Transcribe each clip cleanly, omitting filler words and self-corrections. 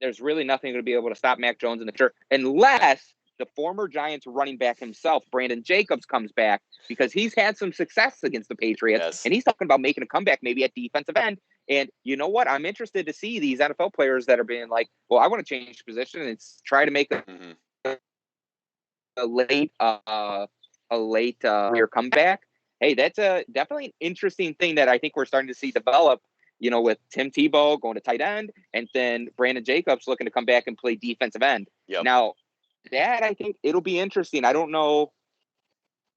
there's really nothing going to be able to stop Mac Jones in the future unless the former Giants running back himself, Brandon Jacobs, comes back, because he's had some success against the Patriots. Yes. And he's talking about making a comeback maybe at defensive end. And you know what? I'm interested to see these NFL players that are being like, well, I want to change position and try to make a late year comeback. Hey, that's definitely an interesting thing that I think we're starting to see develop, with Tim Tebow going to tight end and then Brandon Jacobs looking to come back and play defensive end. Yep. Now, that I think it'll be interesting. I don't know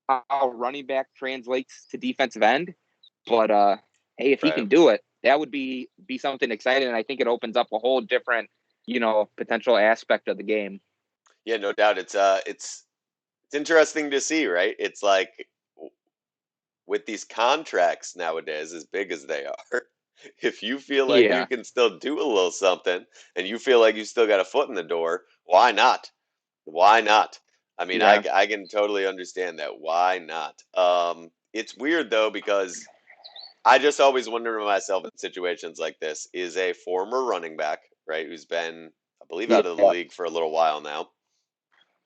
how running back translates to defensive end, but hey, if he can do it, that would be something exciting. And I think it opens up a whole different, potential aspect of the game. Yeah, no doubt. It's interesting to see, right? It's like with these contracts nowadays, as big as they are, if you feel like you can still do a little something and you feel like you still got a foot in the door, why not? Why not? I mean, I can totally understand that. Why not? It's weird though, because I just always wonder to myself in situations like this, is a former running back, right, who's been, I believe, out of the league for a little while now.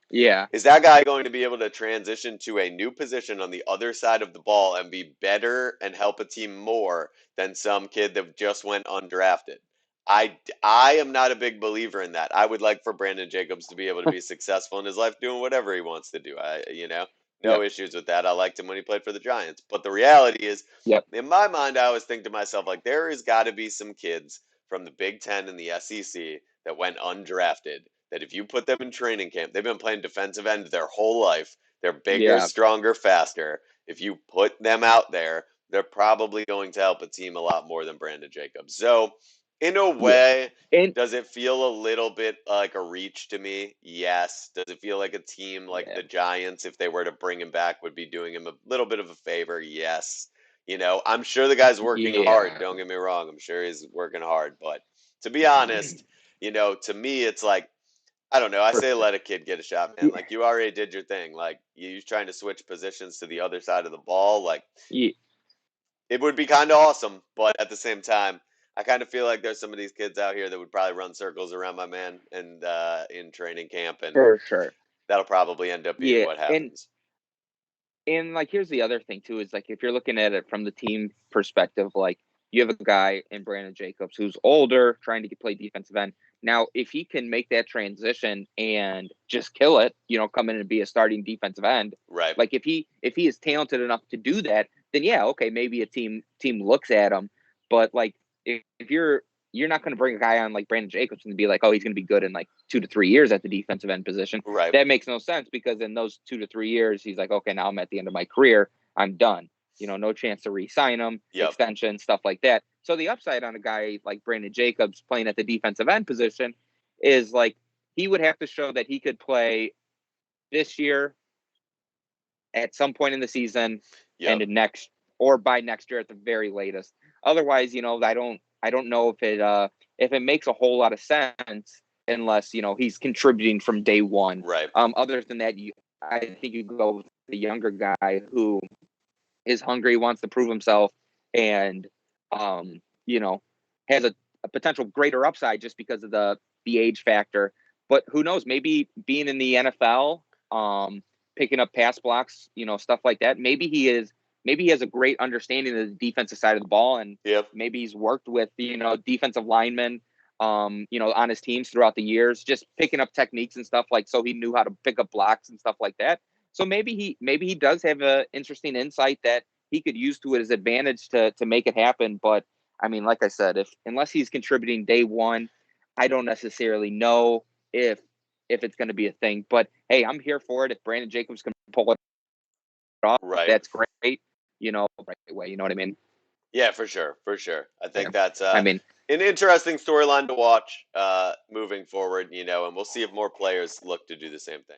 Yeah. Is that guy going to be able to transition to a new position on the other side of the ball and be better and help a team more than some kid that just went undrafted? I am not a big believer in that. I would like for Brandon Jacobs to be able to be successful in his life doing whatever he wants to do. No issues with that. I liked him when he played for the Giants. But the reality is, in my mind, I always think to myself, like, there has got to be some kids from the Big Ten and the SEC that went undrafted that if you put them in training camp, they've been playing defensive end their whole life. They're bigger, stronger, faster. If you put them out there, they're probably going to help a team a lot more than Brandon Jacobs. So, in a way, does it feel a little bit like a reach to me? Yes. Does it feel like a team like the Giants, if they were to bring him back, would be doing him a little bit of a favor? Yes. I'm sure the guy's working hard. Don't get me wrong. I'm sure he's working hard. But to be honest, to me, it's like, I don't know. I say let a kid get a shot, man. Like, you already did your thing. Like, you're trying to switch positions to the other side of the ball. Like, it would be kind of awesome. But at the same time, I kind of feel like there's some of these kids out here that would probably run circles around my man and in training camp. And for sure, that'll probably end up being what happens. And like, here's the other thing too, is like, if you're looking at it from the team perspective, like, you have a guy in Brandon Jacobs who's older, trying to play defensive end. Now, if he can make that transition and just kill it, come in and be a starting defensive end, right? Like, if he is talented enough to do that, then yeah, okay, maybe a team looks at him. But like, if you're not going to bring a guy on like Brandon Jacobs and be like, oh, he's going to be good in like 2 to 3 years at the defensive end position. Right. That makes no sense, because in those 2 to 3 years, he's like, okay, now I'm at the end of my career. I'm done. No chance to re-sign him, extension, stuff like that. So the upside on a guy like Brandon Jacobs playing at the defensive end position is like, he would have to show that he could play this year at some point in the season and by next year at the very latest. Otherwise, I don't know if it makes a whole lot of sense unless, he's contributing from day one. Right. Other than that, I think you go with the younger guy who is hungry, wants to prove himself, and has a potential greater upside just because of the age factor. But who knows? Maybe being in the NFL, picking up pass blocks, stuff like that. Maybe he has a great understanding of the defensive side of the ball, and maybe he's worked with defensive linemen, on his teams throughout the years, just picking up techniques and stuff, like, so he knew how to pick up blocks and stuff like that. So maybe he does have an interesting insight that he could use to his advantage to make it happen. But I mean, like I said, unless he's contributing day one, I don't necessarily know if it's going to be a thing. But hey, I'm here for it. If Brandon Jacobs can pull it off, that's great. Right away. You know what I mean? Yeah, for sure. I think that's an interesting storyline to watch moving forward. And we'll see if more players look to do the same thing.